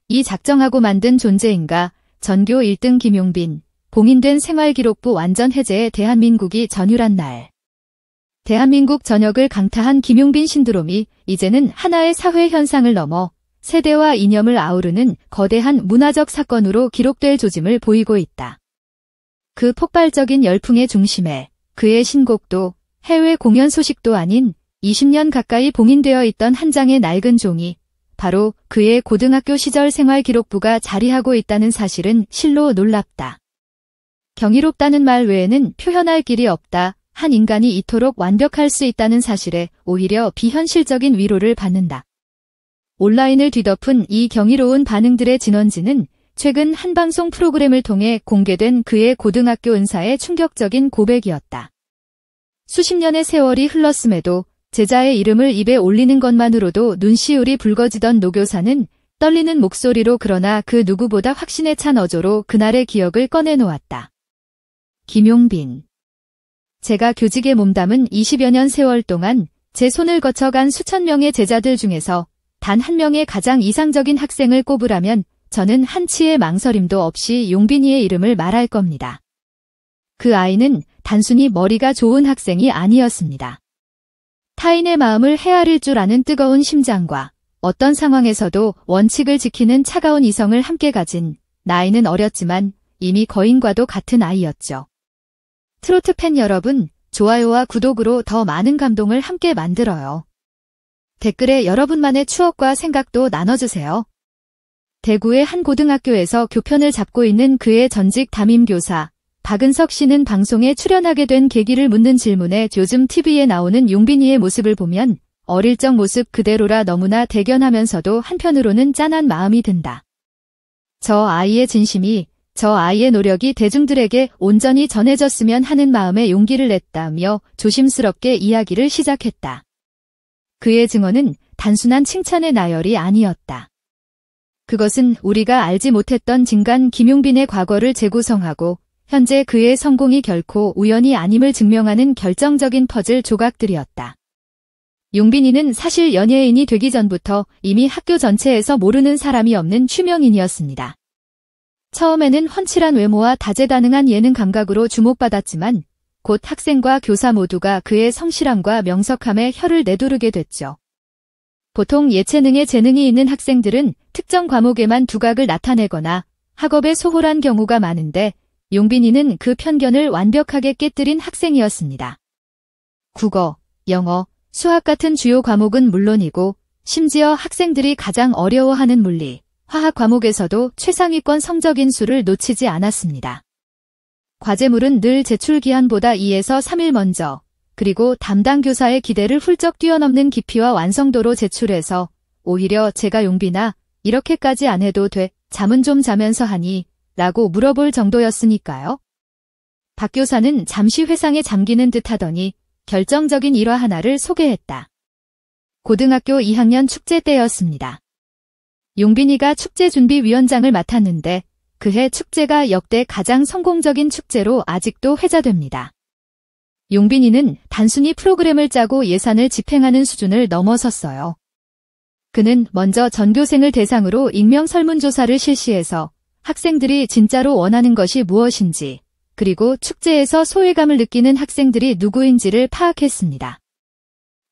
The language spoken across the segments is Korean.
이 작정하고 만든 존재인가. 전교 1등 김용빈. 봉인된 생활기록부 완전 해제에 대한민국이 전율한 날. 대한민국 전역을 강타한 김용빈 신드롬이 이제는 하나의 사회 현상을 넘어 세대와 이념을 아우르는 거대한 문화적 사건으로 기록될 조짐을 보이고 있다. 그 폭발적인 열풍의 중심에 그의 신곡도 해외 공연 소식도 아닌 20년 가까이 봉인되어 있던 한 장의 낡은 종이 바로 그의 고등학교 시절 생활기록부가 자리하고 있다는 사실은 실로 놀랍다. 경이롭다는 말 외에는 표현할 길이 없다. 한 인간이 이토록 완벽할 수 있다는 사실에 오히려 비현실적인 위로를 받는다. 온라인을 뒤덮은 이 경이로운 반응들의 진원지는 최근 한 방송 프로그램을 통해 공개된 그의 고등학교 은사의 충격적인 고백이었다. 수십 년의 세월이 흘렀음에도 제자의 이름을 입에 올리는 것만으로도 눈시울이 붉어지던 노교사는 떨리는 목소리로 그러나 그 누구보다 확신에 찬 어조로 그날의 기억을 꺼내놓았다. 김용빈. 제가 교직에 몸담은 20여 년 세월 동안 제 손을 거쳐간 수천 명의 제자들 중에서 단 한 명의 가장 이상적인 학생을 꼽으라면 저는 한치의 망설임도 없이 용빈이의 이름을 말할 겁니다. 그 아이는 단순히 머리가 좋은 학생이 아니었습니다. 타인의 마음을 헤아릴 줄 아는 뜨거운 심장과 어떤 상황에서도 원칙을 지키는 차가운 이성을 함께 가진 나이는 어렸지만 이미 거인과도 같은 아이였죠. 트로트 팬 여러분, 좋아요와 구독으로 더 많은 감동을 함께 만들어요. 댓글에 여러분만의 추억과 생각도 나눠주세요. 대구의 한 고등학교에서 교편을 잡고 있는 그의 전직 담임교사 박은석 씨는 방송에 출연하게 된 계기를 묻는 질문에 요즘 TV에 나오는 용빈이의 모습을 보면 어릴 적 모습 그대로라 너무나 대견하면서도 한편으로는 짠한 마음이 든다. 저 아이의 진심이, 저 아이의 노력이 대중들에게 온전히 전해졌으면 하는 마음에 용기를 냈다며 조심스럽게 이야기를 시작했다. 그의 증언은 단순한 칭찬의 나열이 아니었다. 그것은 우리가 알지 못했던 진간 김용빈의 과거를 재구성하고 현재 그의 성공이 결코 우연이 아님을 증명하는 결정적인 퍼즐 조각들이었다. 용빈이는 사실 연예인이 되기 전부터 이미 학교 전체에서 모르는 사람이 없는 휴명인이었습니다. 처음에는 훤칠한 외모와 다재다능한 예능 감각으로 주목받았지만 곧 학생과 교사 모두가 그의 성실함과 명석함에 혀를 내두르게 됐죠. 보통 예체능에 재능이 있는 학생들은 특정 과목에만 두각을 나타내거나 학업에 소홀한 경우가 많은데 용빈이는 그 편견을 완벽하게 깨뜨린 학생이었습니다. 국어, 영어, 수학 같은 주요 과목은 물론이고 심지어 학생들이 가장 어려워하는 물리, 화학 과목에서도 최상위권 성적인 수를 놓치지 않았습니다. 과제물은 늘 제출 기한보다 2에서 3일 먼저, 그리고 담당 교사의 기대를 훌쩍 뛰어넘는 깊이와 완성도로 제출해서 오히려 제가 용빈아, 이렇게까지 안 해도 돼, 잠은 좀 자면서 하니? 라고 물어볼 정도였으니까요. 박 교사는 잠시 회상에 잠기는 듯 하더니 결정적인 일화 하나를 소개했다. 고등학교 2학년 축제 때였습니다. 용빈이가 축제준비위원장을 맡았는데 그해 축제가 역대 가장 성공적인 축제로 아직도 회자됩니다. 용빈이는 단순히 프로그램을 짜고 예산을 집행하는 수준을 넘어섰어요. 그는 먼저 전교생을 대상으로 익명 설문조사를 실시해서 학생들이 진짜로 원하는 것이 무엇인지, 그리고 축제에서 소외감을 느끼는 학생들이 누구인지를 파악했습니다.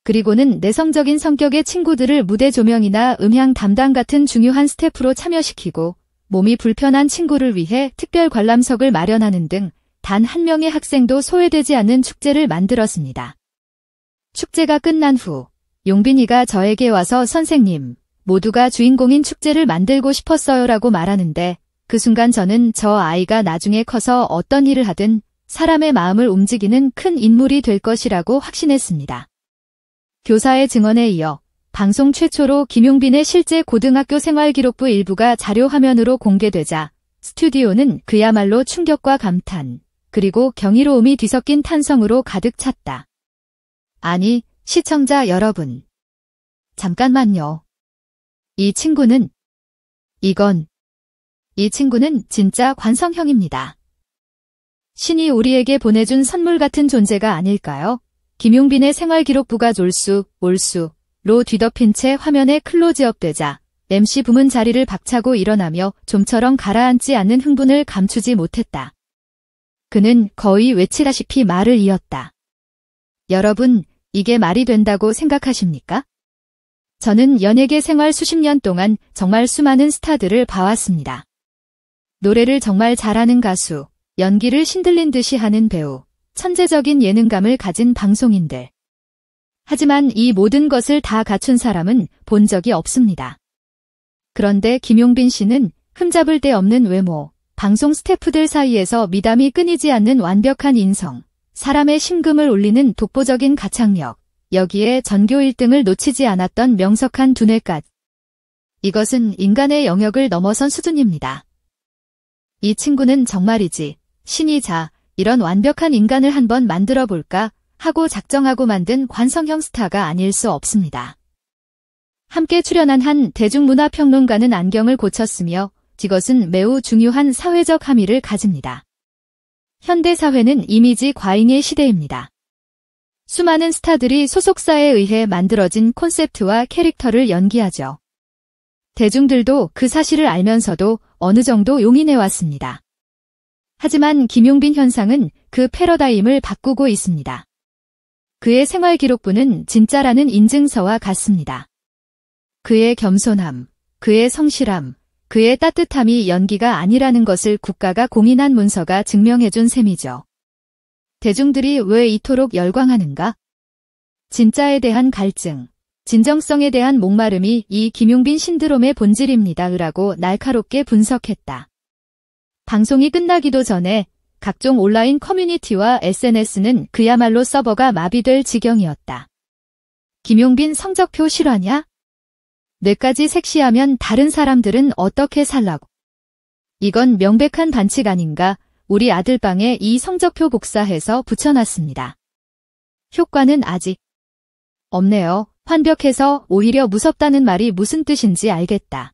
그리고는 내성적인 성격의 친구들을 무대 조명이나 음향 담당 같은 중요한 스태프로 참여시키고 몸이 불편한 친구를 위해 특별 관람석을 마련하는 등 단 한 명의 학생도 소외되지 않는 축제를 만들었습니다. 축제가 끝난 후 용빈이가 저에게 와서 선생님, 모두가 주인공인 축제를 만들고 싶었어요라고 말하는데 그 순간 저는 저 아이가 나중에 커서 어떤 일을 하든 사람의 마음을 움직이는 큰 인물이 될 것이라고 확신했습니다. 교사의 증언에 이어 방송 최초로 김용빈의 실제 고등학교 생활기록부 일부가 자료 화면으로 공개되자 스튜디오는 그야말로 충격과 감탄, 그리고 경이로움이 뒤섞인 탄성으로 가득 찼다. 아니, 시청자 여러분. 잠깐만요. 이 친구는 진짜 관성형입니다. 신이 우리에게 보내준 선물 같은 존재가 아닐까요? 김용빈의 생활기록부가 졸수, 올수로 뒤덮인 채 화면에 클로즈업 되자 MC 부문 자리를 박차고 일어나며 좀처럼 가라앉지 않는 흥분을 감추지 못했다. 그는 거의 외치다시피 말을 이었다. 여러분, 이게 말이 된다고 생각하십니까? 저는 연예계 생활 수십 년 동안 정말 수많은 스타들을 봐왔습니다. 노래를 정말 잘하는 가수, 연기를 신들린 듯이 하는 배우, 천재적인 예능감을 가진 방송인들. 하지만 이 모든 것을 다 갖춘 사람은 본 적이 없습니다. 그런데 김용빈 씨는 흠잡을 데 없는 외모, 방송 스태프들 사이에서 미담이 끊이지 않는 완벽한 인성, 사람의 심금을 울리는 독보적인 가창력, 여기에 전교 1등을 놓치지 않았던 명석한 두뇌까지. 이것은 인간의 영역을 넘어선 수준입니다. 이 친구는 정말이지 신이자 이런 완벽한 인간을 한번 만들어 볼까 하고 작정하고 만든 관성형 스타가 아닐 수 없습니다. 함께 출연한 한 대중문화평론가는 안경을 고쳤으며 이것은 매우 중요한 사회적 함의를 가집니다. 현대사회는 이미지 과잉의 시대입니다. 수많은 스타들이 소속사에 의해 만들어진 콘셉트와 캐릭터를 연기하죠. 대중들도 그 사실을 알면서도 어느 정도 용인해왔습니다. 하지만 김용빈 현상은 그 패러다임을 바꾸고 있습니다. 그의 생활기록부는 진짜라는 인증서와 같습니다. 그의 겸손함, 그의 성실함, 그의 따뜻함이 연기가 아니라는 것을 국가가 공인한 문서가 증명해준 셈이죠. 대중들이 왜 이토록 열광하는가? 진짜에 대한 갈증, 진정성에 대한 목마름이 이 김용빈 신드롬의 본질입니다. 라고 날카롭게 분석했다. 방송이 끝나기도 전에 각종 온라인 커뮤니티와 SNS는 그야말로 서버가 마비될 지경이었다. 김용빈 성적표 실화냐? 뇌까지 섹시하면 다른 사람들은 어떻게 살라고? 이건 명백한 반칙 아닌가? 우리 아들방에 이 성적표 복사해서 붙여놨습니다. 효과는 아직 없네요. 완벽해서 오히려 무섭다는 말이 무슨 뜻인지 알겠다.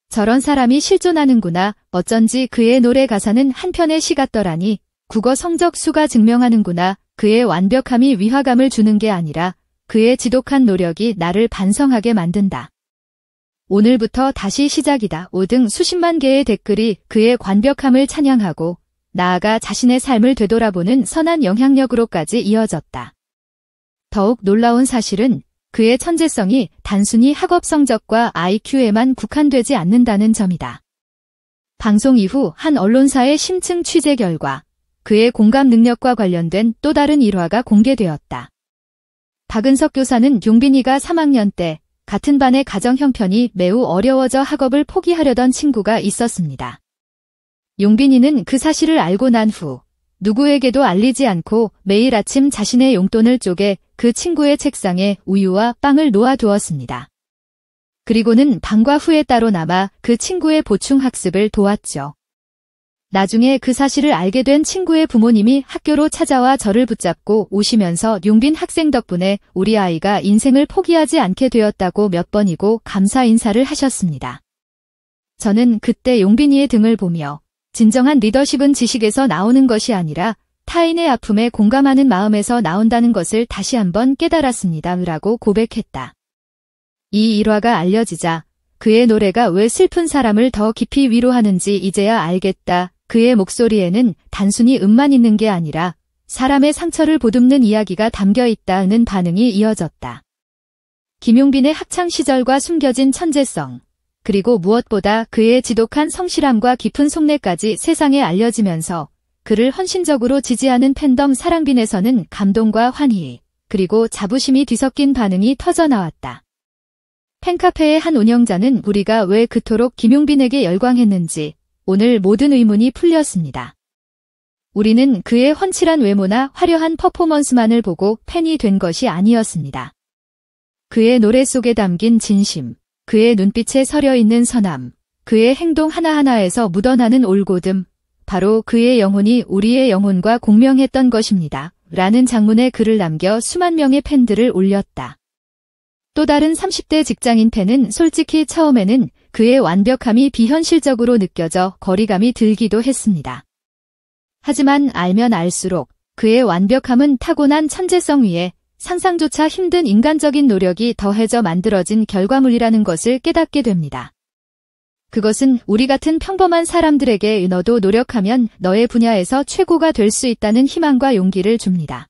저런 사람이 실존하는구나. 어쩐지 그의 노래 가사는 한 편의 시 같더라니. 국어 성적 수가 증명하는구나. 그의 완벽함이 위화감을 주는 게 아니라 그의 지독한 노력이 나를 반성하게 만든다. 오늘부터 다시 시작이다. 5등 수십만 개의 댓글이 그의 완벽함을 찬양하고 나아가 자신의 삶을 되돌아보는 선한 영향력으로까지 이어졌다. 더욱 놀라운 사실은 그의 천재성이 단순히 학업 성적과 IQ에만 국한되지 않는다는 점이다. 방송 이후 한 언론사의 심층 취재 결과 그의 공감 능력과 관련된 또 다른 일화가 공개되었다. 박은석 교사는 용빈이가 3학년 때 같은 반의 가정 형편이 매우 어려워져 학업을 포기하려던 친구가 있었습니다. 용빈이는 그 사실을 알고 난 후 누구에게도 알리지 않고 매일 아침 자신의 용돈을 쪼개 그 친구의 책상에 우유와 빵을 놓아두었습니다. 그리고는 방과 후에 따로 남아 그 친구의 보충 학습을 도왔죠. 나중에 그 사실을 알게 된 친구의 부모님이 학교로 찾아와 저를 붙잡고 우시면서 용빈 학생 덕분에 우리 아이가 인생을 포기하지 않게 되었다고 몇 번이고 감사 인사를 하셨습니다. 저는 그때 용빈이의 등을 보며 진정한 리더십은 지식에서 나오는 것이 아니라 타인의 아픔에 공감하는 마음에서 나온다는 것을 다시 한번 깨달았습니다. 라고 고백했다. 이 일화가 알려지자 그의 노래가 왜 슬픈 사람을 더 깊이 위로하는지 이제야 알겠다. 그의 목소리에는 단순히 음만 있는 게 아니라 사람의 상처를 보듬는 이야기가 담겨 있다는 반응이 이어졌다. 김용빈의 학창시절과 숨겨진 천재성, 그리고 무엇보다 그의 지독한 성실함과 깊은 속내까지 세상에 알려지면서 그를 헌신적으로 지지하는 팬덤 사랑빈에서는 감동과 환희, 그리고 자부심이 뒤섞인 반응이 터져나왔다. 팬카페의 한 운영자는 우리가 왜 그토록 김용빈에게 열광했는지 오늘 모든 의문이 풀렸습니다. 우리는 그의 훤칠한 외모나 화려한 퍼포먼스만을 보고 팬이 된 것이 아니었습니다. 그의 노래 속에 담긴 진심, 그의 눈빛에 서려있는 선함, 그의 행동 하나하나에서 묻어나는 올곧음, 바로 그의 영혼이 우리의 영혼과 공명했던 것입니다. 라는 장문의 글을 남겨 수만 명의 팬들을 올렸다. 또 다른 30대 직장인 팬은 솔직히 처음에는 그의 완벽함이 비현실적으로 느껴져 거리감이 들기도 했습니다. 하지만 알면 알수록 그의 완벽함은 타고난 천재성 위에 상상조차 힘든 인간적인 노력이 더해져 만들어진 결과물이라는 것을 깨닫게 됩니다. 그것은 우리 같은 평범한 사람들에게 너도 노력하면 너의 분야에서 최고가 될 수 있다는 희망과 용기를 줍니다.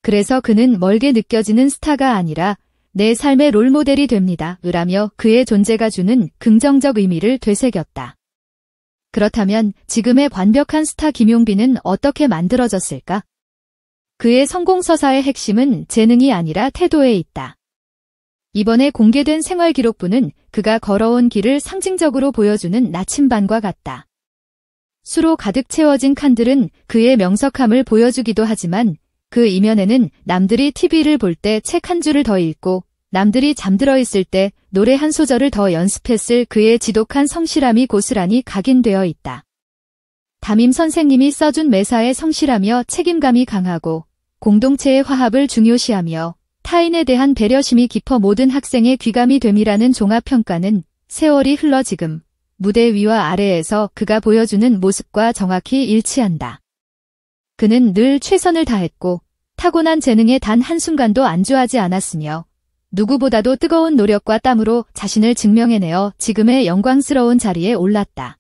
그래서 그는 멀게 느껴지는 스타가 아니라 내 삶의 롤모델이 됩니다. 라며 그의 존재가 주는 긍정적 의미를 되새겼다. 그렇다면 지금의 완벽한 스타 김용빈은 어떻게 만들어졌을까? 그의 성공 서사의 핵심은 재능이 아니라 태도에 있다. 이번에 공개된 생활기록부는 그가 걸어온 길을 상징적으로 보여주는 나침반과 같다. 수로 가득 채워진 칸들은 그의 명석함을 보여주기도 하지만 그 이면에는 남들이 TV를 볼 때 책 한 줄을 더 읽고 남들이 잠들어 있을 때 노래 한 소절을 더 연습했을 그의 지독한 성실함이 고스란히 각인되어 있다. 담임 선생님이 써준 매사에 성실하며 책임감이 강하고 공동체의 화합을 중요시하며 타인에 대한 배려심이 깊어 모든 학생의 귀감이 됨이라는 종합평가는 세월이 흘러 지금 무대 위와 아래에서 그가 보여주는 모습과 정확히 일치한다. 그는 늘 최선을 다했고 타고난 재능에 단 한순간도 안주하지 않았으며 누구보다도 뜨거운 노력과 땀으로 자신을 증명해내어 지금의 영광스러운 자리에 올랐다.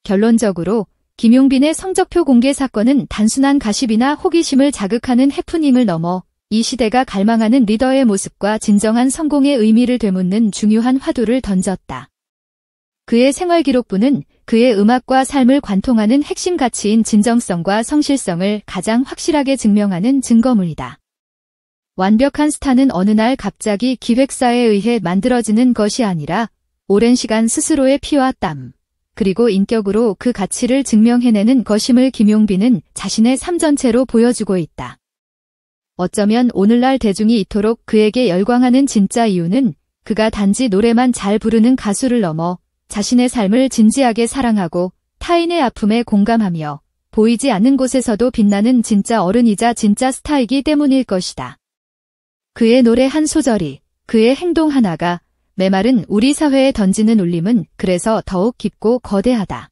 결론적으로 김용빈의 성적표 공개 사건은 단순한 가십이나 호기심을 자극하는 해프닝을 넘어 이 시대가 갈망하는 리더의 모습과 진정한 성공의 의미를 되묻는 중요한 화두를 던졌다. 그의 생활기록부는 그의 음악과 삶을 관통하는 핵심 가치인 진정성과 성실성을 가장 확실하게 증명하는 증거물이다. 완벽한 스타는 어느 날 갑자기 기획사에 의해 만들어지는 것이 아니라 오랜 시간 스스로의 피와 땀, 그리고 인격으로 그 가치를 증명해내는 것임을 김용빈은 자신의 삶 전체로 보여주고 있다. 어쩌면 오늘날 대중이 이토록 그에게 열광하는 진짜 이유는 그가 단지 노래만 잘 부르는 가수를 넘어 자신의 삶을 진지하게 사랑하고 타인의 아픔에 공감하며 보이지 않는 곳에서도 빛나는 진짜 어른이자 진짜 스타이기 때문일 것이다. 그의 노래 한 소절이, 그의 행동 하나가 메마른 우리 사회에 던지는 울림은 그래서 더욱 깊고 거대하다.